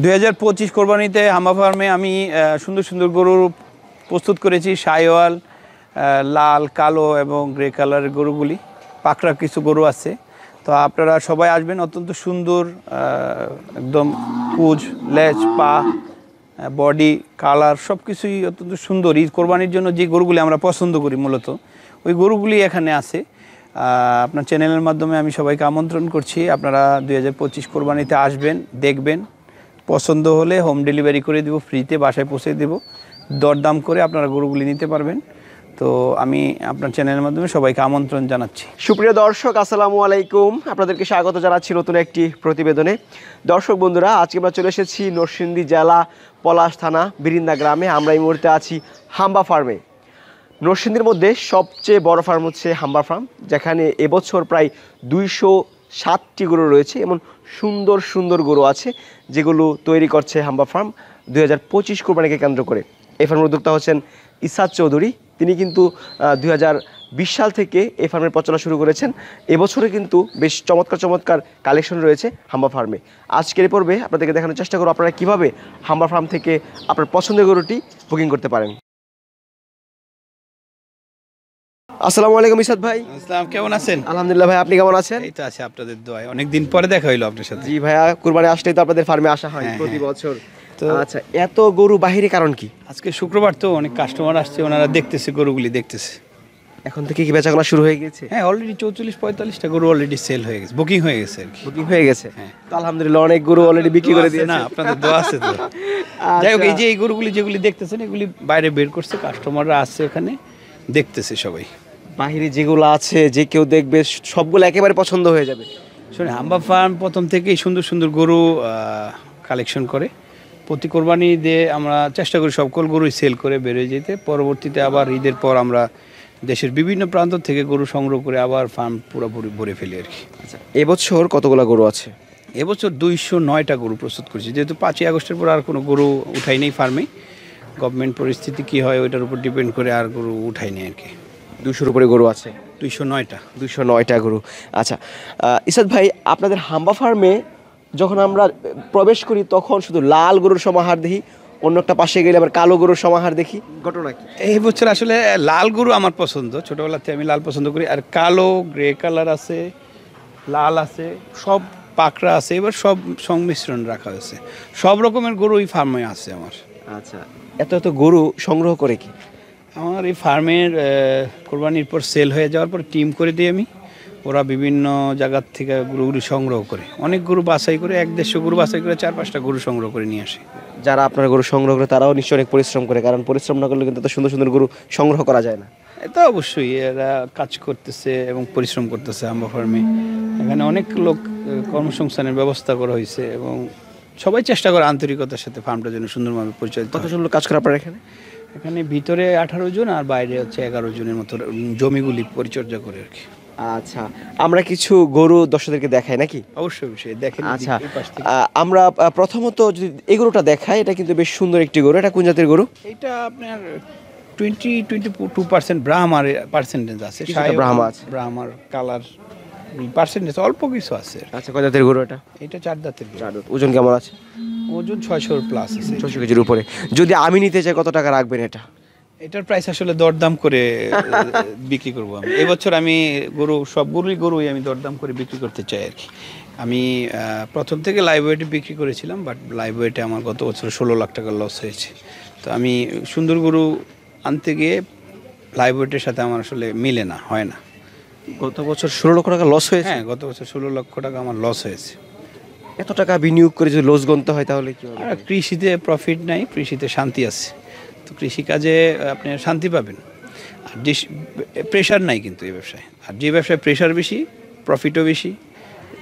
2025 কোরবানিতে হাম্বা ফার্মে আমি সুন্দর সুন্দর গরু প্রস্তুত করেছি। শাইওয়াল, লাল, কালো এবং গ্রে কালারের গরুগুলি, পাকড়া কিছু গরু আছে। তো আপনারা সবাই আসবেন। অত্যন্ত সুন্দর, একদম পুজ, লেজ, পা, বডি, কালার সব কিছুই অত্যন্ত সুন্দর। ঈদ কোরবানির জন্য যে গরুগুলি আমরা পছন্দ করি মূলত ওই গরুগুলি এখানে আছে। আপনার চ্যানেলের মাধ্যমে আমি সবাইকে আমন্ত্রণ করছি, আপনারা 2025 কোরবানিতে আসবেন, দেখবেন। পছন্দ হলে হোম ডেলিভারি করে দেব, ফ্রিতে বাসায় পৌঁছে দেব। দরদাম করে আপনারা গরুগুলি নিতে পারবেন। তো আমি আপনার চ্যানেলের মাধ্যমে সবাইকে আমন্ত্রণ জানাচ্ছি। সুপ্রিয় দর্শক, আসসালামু আলাইকুম। আপনাদেরকে স্বাগত জানাচ্ছি নতুন একটি প্রতিবেদনে। দর্শক বন্ধুরা, আজকে আমরা চলে এসেছি নরসিংদী জেলা পলাশ থানা বিরিন্দা গ্রামে। আমরা এই মুহূর্তে আছি হাম্বা ফার্মে। নরসিংদীর মধ্যে সবচেয়ে বড় ফার্ম হচ্ছে হাম্বা ফার্ম, যেখানে এবছর প্রায় 207টি গরু রয়েছে। এমন সুন্দর সুন্দর গরু আছে যেগুলো তৈরি করছে হাম্বা ফার্ম 2025 কোরবানিকে কেন্দ্র করে। এই ফার্মের উদ্যোক্তা হচ্ছেন ইসাদ চৌধুরী। তিনি কিন্তু 2020 সাল থেকে এই ফার্মের প্রচলন শুরু করেছেন। এবছরে কিন্তু বেশ চমৎকার চমৎকার কালেকশন রয়েছে হাম্বা ফার্মে। আজকের এই পর্বে আপনাদেরকে দেখানোর চেষ্টা করব আপনারা কীভাবে হাম্বা ফার্ম থেকে আপনার পছন্দের গরুটি বুকিং করতে পারেন। আসসালামু আলাইকুম ইসাদ ভাই। আসসালাম, কেমন আছেন? আলহামদুলিল্লাহ ভাই, আপনি কেমন আছেন? এই তো আছি আপনাদের দোয়ায়, অনেকদিন পরে দেখা হইলো আপনার সাথে। জি ভাইয়া, কুরবানি আসলেই তো আপনাদের ফার্মে আসা হয় প্রতি বছর। তো আচ্ছা, এত গরু বাহিরে কারণ কি? আজকে শুক্রবার তো অনেক কাস্টমার আসছে, ওনারা দেখতেছে গরুগুলি দেখতেছে। এখন থেকে কি বেচাকেনা শুরু হয়ে গেছে? হ্যাঁ, অলরেডি 44-45টা গরু অলরেডি সেল হয়ে গেছে, বুকিং হয়ে গেছে আর কি। বুকিং হয়ে গেছে? হ্যাঁ। তো আলহামদুলিল্লাহ, অনেক গরু অলরেডি বিক্রি করে দিয়েছে। না, আপনাদের দোয়া আছে তো। যাই হোক, এই যে এই গরুগুলি যেগুলি দেখতেছেন এগুলি বাইরে বের করছে, কাস্টমাররা আসছে এখানে দেখতেছে সবাই। বাহিরে যেগুলো আছে যে কেউ দেখবে সবগুলো একেবারে পছন্দ হয়ে যাবে। শুনে হাম্বা ফার্ম প্রথম থেকেই সুন্দর সুন্দর গরু কালেকশন করে। প্রতি কোরবানি দিয়ে আমরা চেষ্টা করি সকল গরুই সেল করে বেরোয় যেতে। পরবর্তীতে আবার ঈদের পর আমরা দেশের বিভিন্ন প্রান্ত থেকে গরু সংগ্রহ করে আবার ফার্ম পুরোপুরি ভরে ফেলি আর কি। আচ্ছা, এবছর কতগুলো গরু আছে? এবছর 209টা গরু প্রস্তুত করেছি, যেহেতু 5ই আগস্টের পর আর কোনো গরু উঠাই নেই ফার্মে। গভর্নমেন্ট পরিস্থিতি কী হয় ওইটার উপর ডিপেন্ড করে আর গরু উঠাই নেই আর কি। 200-র উপরে গরু আছে? 209টা গরু। আচ্ছা ইসাদ ভাই, আপনাদের হাম্বা ফার্মে যখন আমরা প্রবেশ করি তখন শুধু লাল গরুর সমাহার দেখি, অন্য একটা পাশে গেলে আবার কালো গরুর সমাহার দেখি, ঘটনা কি? এই বছর আসলে লাল গরু আমার পছন্দ, ছোটোবেলাতে আমি লাল পছন্দ করি। আর কালো, গ্রে কালার আছে, লাল আছে, সব পাকড়া আছে। এবার সব সংমিশ্রণ রাখা হয়েছে, সব রকমের গরু এই ফার্মে আছে আমার। আচ্ছা, এত এত গরু সংগ্রহ করে কি? আমার এই ফার্মের কোরবানির পর সেল হয়ে যাওয়ার পর টিম করে দিই আমি। ওরা বিভিন্ন জায়গার থেকে গরুগুলি সংগ্রহ করে, অনেক গরু বাছাই করে, 100-150 গরু বাছাই করে 4-5টা গরু সংগ্রহ করে নিয়ে আসে। যারা আপনার গরু সংগ্রহ করে তারাও নিশ্চয়ই অনেক পরিশ্রম করে, কারণ পরিশ্রম না করলে কিন্তু এত সুন্দর সুন্দর গরু সংগ্রহ করা যায় না। এটা অবশ্যই, এরা কাজ করতেছে এবং পরিশ্রম করতেছে হাম্বা ফার্মে। এখানে অনেক লোক কর্মসংস্থানের ব্যবস্থা করা হয়েছে এবং সবাই চেষ্টা করে আন্তরিকতার সাথে ফার্মটা যেন সুন্দরভাবে পরিচালিত। কতজন লোক কাজ করে আপনার এখানে? এখানে ভিতরে 18 জন আর বাইরে হচ্ছে 11 জনের মতো জমিগুলি পরিচর্যা করে আর কি। আচ্ছা, আমরা কিছু গরু দর্শকদেরকে দেখাই নাকি? অবশ্যই অবশ্যই দেখেন। আচ্ছা, আমরা প্রথমত যদি এই গরুটা দেখাই, এটা কিন্তু বেশ সুন্দর একটি গরু। এটা কোন জাতের গরু? এটা আপনার 22% ব্রাহ্মার পার্সেন্টেজ আছে। ব্রাহ্মা আছে, ব্রাহ্মার কালার পার্সেন্টেজ অল্প কিছু আছে। আচ্ছা, কয় জাতের গরু এটা? এটা 4 দাঁতের গরু। 4 দাঁত। ওজন কেমন আছে? ওজন 600 প্লাস আছে, 600 কেজির উপরে। যদি আমি নিতে চাই কত টাকা রাখবেন এটা? এটার প্রাইস আসলে দরদাম করে বিক্রি করবো আমি। এবছর আমি সবগুলোই গরুই আমি দরদাম করে বিক্রি করতে চাই আর কি। আমি প্রথম থেকে লাইভ ওয়েটে বিক্রি করেছিলাম, বাট লাইভ ওয়েটে আমার গত বছর 16 লাখ টাকা লস হয়েছে। তো আমি সুন্দর গরু আনতে গিয়ে লাইভ ওয়েটের সাথে আমার আসলে মিলে না, হয় না। গত বছর 16 লক্ষ টাকা লস হয়েছে? হ্যাঁ, গত বছর 16 লক্ষ টাকা আমার লস হয়েছে। এত টাকা বিনিয়োগ করে যদি লস গুনতে হয় তাহলে কি হবে? কৃষিতে প্রফিট নাই, কৃষিতে শান্তি আছে। তো কৃষিকাজে আপনি শান্তি পাবেন, আর প্রেশার নাই কিন্তু এই ব্যবসায়। আর যে ব্যবসায় প্রেশার বেশি, প্রফিটও বেশি,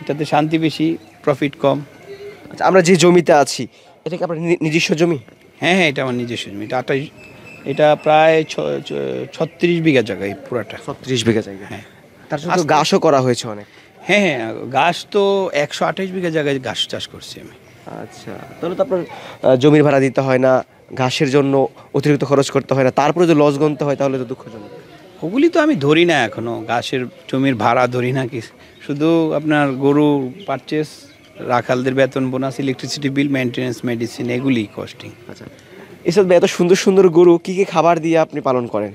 এটাতে শান্তি বেশি, প্রফিট কম। আচ্ছা, আমরা যে জমিতে আছি এটা কি আপনার নিজস্ব জমি? হ্যাঁ হ্যাঁ, এটা আমার নিজস্ব জমি। এটা প্রায় 36 বিঘা জায়গায় পুরাটা। 36 বিঘা জায়গা? হ্যাঁ। তার সাথে ঘাসও করা হয়েছে অনেক? হ্যাঁ হ্যাঁ, ঘাস তো 128 বিঘা জায়গায় ঘাস চাষ করছি আমি। আচ্ছা, তাহলে তো আপনার জমির ভাড়া দিতে হয় না, ঘাসের জন্য অতিরিক্ত খরচ করতে হয় না, তারপরে যদি লস গুনতে হয় তাহলে তো দুঃখজনক। ওগুলি তো আমি ধরি না এখনো, ঘাসের জমির ভাড়া ধরি না, কি শুধু আপনার গরু পারচেস রাখালদের বেতন bonus, electricity bill, maintenance, medicine, এগুলি কস্টিং। আচ্ছা, ইসাদ ভাই, এত সুন্দর সুন্দর গরু কি কি খাবার দিয়ে আপনি পালন করেন?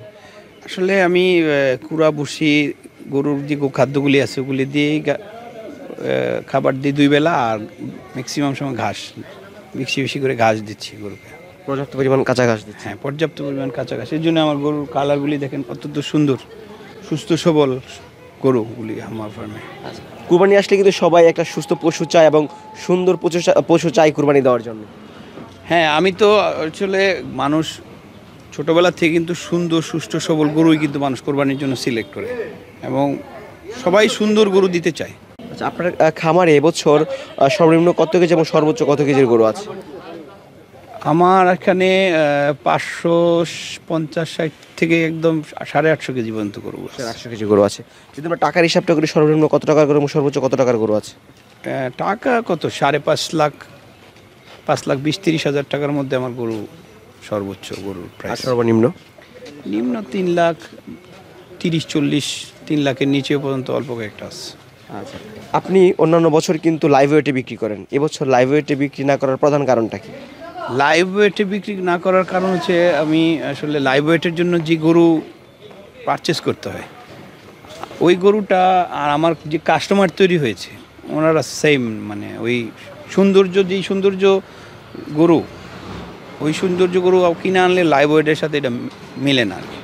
আসলে আমি কুড়া ভুসি, গরুর যে খাদ্যগুলি আছে ওগুলি দিয়েই খাবার দিই 2 বেলা, আর ম্যাক্সিমাম সময় ঘাস, বেশি বেশি করে ঘাস দিচ্ছি গরুকে। পর্যাপ্ত পরিমাণ কাঁচা ঘাস দিচ্ছে? হ্যাঁ, পর্যাপ্ত পরিমাণ কাঁচা ঘাস। এই জন্য আমার গরুর কালারগুলি দেখেন অত্যন্ত সুন্দর, সুস্থ সবল গরুগুলি আমার ফার্মে। কুরবানি আসলে কিন্তু সবাই একটা সুস্থ পশু চায় এবং সুন্দর পশু চায় কুরবানি দেওয়ার জন্য। হ্যাঁ, আমি তো আসলে মানুষ ছোটোবেলা থেকে কিন্তু সুন্দর সুস্থ সবল গরুই কিন্তু মানুষ কোরবানির জন্য সিলেক্ট করে, এবং সবাই সুন্দর গরু দিতে চায়। আচ্ছা, আপনার খামারে এবছর সর্বনিম্ন কত কেজি এবং সর্বোচ্চ কত কেজির গরু আছে? আমার এখানে 550-60 থেকে একদম 850 কেজি পর্যন্ত গরু আছে। 800 কেজি গরু আছে। যদি আমরা টাকার হিসাবটা করি, সর্বনিম্ন কত টাকার গরু এবং সর্বোচ্চ কত টাকার গরু আছে? টাকা কত, 5.5 লাখ, 5,20,30,000 টাকার মধ্যে আমার গরু সর্বোচ্চ গরুর আর প্রাইস। সর্বনিম্ন? নিম্ন 3,30,40, 3 লাখের নিচেও পর্যন্ত অল্প কয়েকটা আছে। আচ্ছা, আপনি অন্যান্য বছর কিন্তু লাইভ ওয়েটে বিক্রি করেন, এবছর লাইভ ওয়েটে বিক্রি না করার প্রধান কারণটা কি? লাইভ ওয়েটে বিক্রি না করার কারণ হচ্ছে, আমি আসলে লাইভ ওয়েটের জন্য যে গরু পারচেস করতে হয়, ওই গরুটা আর আমার যে কাস্টমার তৈরি হয়েছে ওনারা সেম, মানে ওই সৌন্দর্য, যেই সৌন্দর্য গরু, ওই সৌন্দর্য গরু কিনে আনলে লাইভ ওয়েটের সাথে এটা মিলে না আর কি।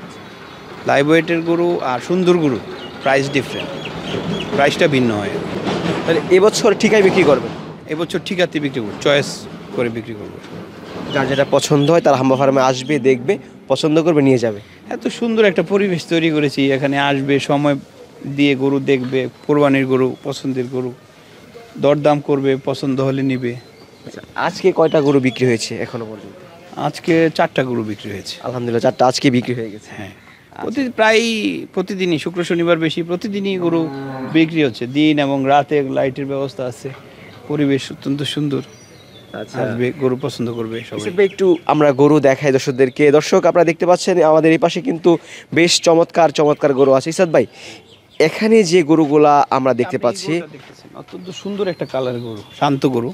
লাইভ ওয়েটের গরু আর সুন্দর গরু প্রাইস ডিফারেন্ট, প্রাইসটা ভিন্ন হয়। তাহলে এবছর ঠিকাই বিক্রি করবেন? এবছর ঠিকাতে বিক্রি করবো, চয়েস করে বিক্রি করবো। যার যেটা পছন্দ হয় তার হাম্বা ফার্মে আসবে, দেখবে, পছন্দ করবে, নিয়ে যাবে। এত সুন্দর একটা পরিবেশ তৈরি করেছি, এখানে আসবে, সময় দিয়ে গরু দেখবে, কোরবানির গরু, পছন্দের গরু, দরদাম করবে, পছন্দ হলে নিবে। আচ্ছা, আজকে কয়টা গরু বিক্রি হয়েছে এখনো পর্যন্ত? আজকে 4টা গরু বিক্রি হয়েছে। আলহামদুলিল্লাহ, 4টা আজকে বিক্রি হয়ে গেছে। হ্যাঁ, প্রায় প্রতিদিনই, শুক্র শনিবার বেশি, প্রতিদিনই গরু বিক্রি হচ্ছে। দিন এবং রাতে লাইটের ব্যবস্থা আছে, পরিবেশ অত্যন্ত সুন্দর। আচ্ছা, আসবে, গরু পছন্দ করবে সবাই। ইসিফ ভাই, একটু আমরা গরু দেখাই দর্শকদেরকে। দর্শক, আপনারা দেখতে পাচ্ছেন আমাদের এই পাশে কিন্তু বেশ চমৎকার চমৎকার গরু আছে। ইসাদ ভাই, এখানে যে গরুগুলা আমরা দেখতে পাচ্ছি, অত্যন্ত সুন্দর একটা কালার গরু, শান্ত গরু।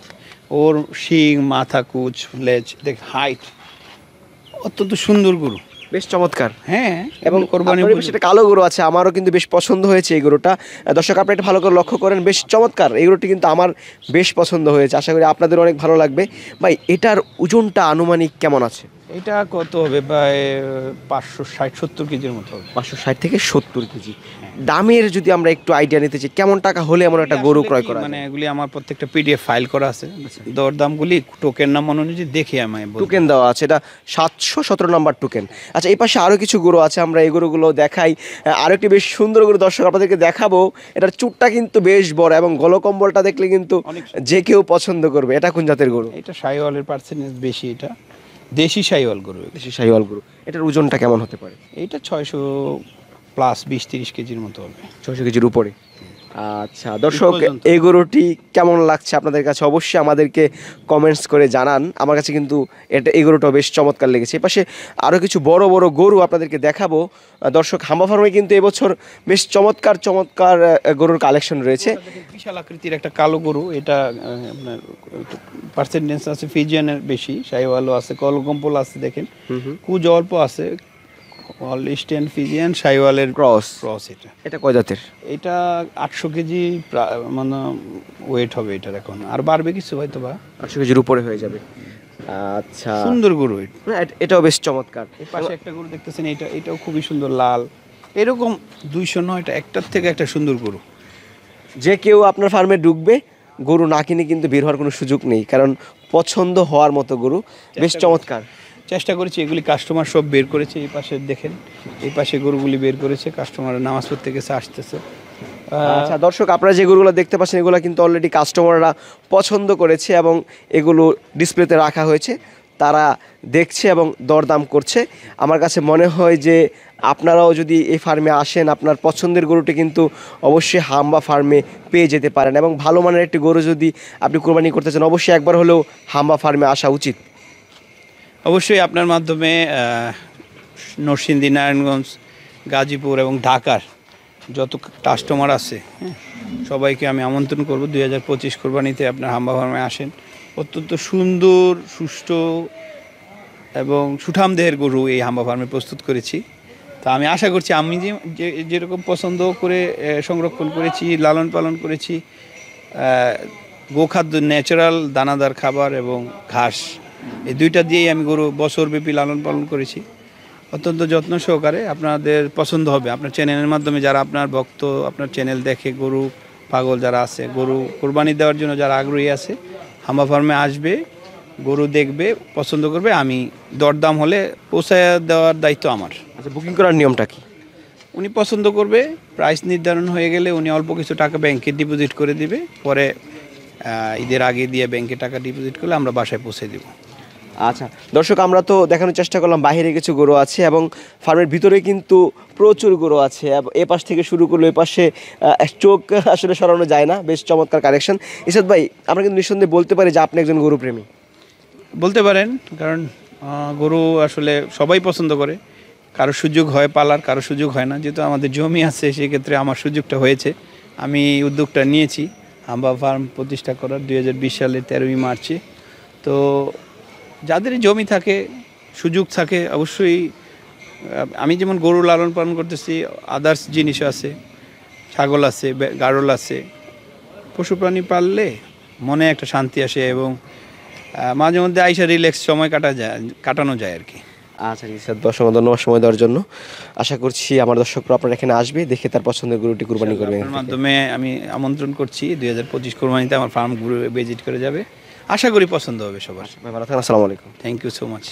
ওর শিং, মাথা, কুচ, লেজ, দেখ, হাইট, অত্যন্ত সুন্দর গরু, বেশ চমৎকার। হ্যাঁ, এবং কোরবানি সেটা কালো গরু আছে, আমারও কিন্তু বেশ পছন্দ হয়েছে এই গরুটা। দর্শক, আপনি এটা ভালো করে লক্ষ্য করেন, বেশ চমৎকার এই গরুটি, কিন্তু আমার বেশ পছন্দ হয়েছে। আশা করি আপনাদের অনেক ভালো লাগবে। ভাই, এটার ওজনটা আনুমানিক কেমন আছে? এটা কত হবে, প্রায় 560-70 কেজির মতো হবে। 560 থেকে 70 কেজি। দামের যদি আমরা একটু আইডিয়া নিতে চাই, কেমন টাকা হলে এমন একটা গরু ক্রয় করা যায়? মানে এগুলি আমার প্রত্যেকটা পিডিএফ ফাইল করা আছে, দরদামগুলি টোকেন নাম অনুযায়ী দেখে আমি টোকেন দেওয়া আছে, এটা 717 নাম্বার টোকেন। আচ্ছা, এই পাশে আরও কিছু গরু আছে, আমরা এই গরুগুলো দেখাই। আরও একটি বেশ সুন্দর গরু দর্শক আপনাদেরকে দেখাবো। এটার চুটটা কিন্তু বেশ বড় এবং গলকম্বলটা দেখলে কিন্তু যে কেউ পছন্দ করবে। এটা কোন জাতের গরু? এটা শাহিওয়ালের পার্সেন্টেজ বেশি, এটা দেশি শাহিওয়াল গরু। দেশি শাহিওয়াল গরু। এটার ওজনটা কেমন হতে পারে? এইটা 600 প্লাস 20-30 কেজির মতো হবে। 600 কেজির উপরে। আচ্ছা দর্শক, এই গরুটি কেমন লাগছে আপনাদের কাছে অবশ্যই আমাদেরকে কমেন্টস করে জানান। আমার কাছে কিন্তু এই গরুটাও বেশ চমৎকার লেগেছে। এপাশে আরও কিছু বড় বড় গরু আপনাদেরকে দেখাবো। দর্শক, হাম্বা ফার্মে কিন্তু এবছর বেশ চমৎকার চমৎকার গরুর কালেকশন রয়েছে। বিশাল আকৃতির একটা কালো গরু, এটা আপনার পার্সেন্টেজ আছে ফিজিয়ানের বেশি, শাহিওয়ালও আছে, কলকম্পল আছে, দেখেন কুজ অল্প আছে, হলস্টেইন ফিজিয়ান শাহিওয়ালের ক্রস। এটা কয় জাতের? এটা 800 কেজি মানে ওয়েট হবে এটার, এখন আর বাড়বে কিছু হয়তো বা 800 কেজির উপরে হয়ে যাবে। আচ্ছা, সুন্দর গরু। এটাও বেশ চমৎকার। এই পাশে একটা গরু দেখতেছেন, এটাও খুবই সুন্দর, লাল। এরকম 209টা একটার থেকে একটা সুন্দর গরু। যে কেউ আপনার ফার্মে ঢুকবে, গরু না কিনে কিন্তু বের হওয়ার কোনো সুযোগ নেই, কারণ পছন্দ হওয়ার মতো গরু, বেশ চমৎকার। চেষ্টা করেছি, এগুলি কাস্টমার সব বের করেছে। এই পাশে দেখেন, এই পাশে গরুগুলি বের করেছে, কাস্টমার নামাজ পড়তে গেছে, আসতেছে। আচ্ছা দর্শক, আপনারা যে গরুগুলো দেখতে পাচ্ছেন, এগুলো কিন্তু অলরেডি কাস্টমাররা পছন্দ করেছে এবং এগুলো ডিসপ্লেতে রাখা হয়েছে, তারা দেখছে এবং দরদাম করছে। আমার কাছে মনে হয় যে আপনারাও যদি এই ফার্মে আসেন, আপনার পছন্দের গরুটি কিন্তু অবশ্যই হাম্বা ফার্মে পেয়ে যেতে পারেন, এবং ভালো মানের একটি গরু যদি আপনি কোরবানি করতে চান, অবশ্যই একবার হলেও হাম্বা ফার্মে আসা উচিত। অবশ্যই আপনার মাধ্যমে নরসিংদী, নারায়ণগঞ্জ, গাজীপুর এবং ঢাকার যত কাস্টমার আছে, সবাইকে আমি আমন্ত্রণ করব 2025 কোরবানিতে আপনার হাম্বা ফার্মে আসেন। অত্যন্ত সুন্দর, সুষ্ঠু এবং সুঠাম দেহের গরু এই হাম্বা ফার্মে প্রস্তুত করেছি। তো আমি আশা করছি আমি যেরকম পছন্দ করে সংরক্ষণ করেছি, লালন পালন করেছি, গোখাদ্য, ন্যাচারাল দানাদার খাবার এবং ঘাস, এই দুইটা দিয়েই আমি গরু বছরব্যাপী লালন পালন করেছি অত্যন্ত যত্ন সহকারে। আপনাদের পছন্দ হবে। আপনার চ্যানেলের মাধ্যমে যারা আপনার ভক্ত, আপনার চ্যানেল দেখে, গরু পাগল যারা আছে, গরু কোরবানি দেওয়ার জন্য যারা আগ্রহী আছে, হাম্বা ফার্মে আসবে, গরু দেখবে, পছন্দ করবে। আমি দরদাম হলে পৌঁছায় দেওয়ার দায়িত্ব আমার। আচ্ছা, বুকিং করার নিয়মটা কি? উনি পছন্দ করবে, প্রাইস নির্ধারণ হয়ে গেলে উনি অল্প কিছু টাকা ব্যাংকে ডিপোজিট করে দিবে, পরে ঈদের আগে দিয়ে ব্যাংকে টাকা ডিপোজিট করলে আমরা বাসায় পৌঁছে দেব। আচ্ছা দর্শক, আমরা তো দেখানোর চেষ্টা করলাম বাইরে কিছু গরু আছে এবং ফার্মের ভিতরে কিন্তু প্রচুর গরু আছে। এ পাশ থেকে শুরু করলে এ পাশে চোখ আসলে সরানো যায় না। বেশ চমৎকার কালেকশন। ইসাদ ভাই, আমরা কিন্তু নিঃসন্দেহে বলতে পারি যে আপনি একজন গরু প্রেমী। বলতে পারেন, কারণ গরু আসলে সবাই পছন্দ করে। কারো সুযোগ হয় পালার, কারো সুযোগ হয় না। যেহেতু আমাদের জমি আছে, সেক্ষেত্রে আমার সুযোগটা হয়েছে। আমি উদ্যোগটা নিয়েছি হাম্বা ফার্ম প্রতিষ্ঠা করার 2020 সালের 13ই মার্চে। তো যাদের জমি থাকে, সুযোগ থাকে, অবশ্যই আমি যেমন গরু লালন পালন করতেছি, আদার্স জিনিসও আছে, ছাগল আছে, গাড়ল আছে। পশু প্রাণী পাললে মনে একটা শান্তি আসে এবং মাঝে মধ্যে আইসা রিল্যাক্স সময় কাটানো যায় আর কি। আচ্ছা ইসাদ, অসংখ্য ধন্যবাদ সময় দেওয়ার জন্য। আশা করছি আমার দর্শকরা আপনার এখানে আসবে, দেখে তার পছন্দের গরুটি কুরবানি করবে। আপনার মাধ্যমে আমি আমন্ত্রণ করছি 2025 কোরবানিতে আমার ফার্ম ভিজিট করে যাবে। আশা করি পছন্দ হবে সবার। ভাই ভালো থাকেন, আসসালামু আলাইকুম। Thank you so much.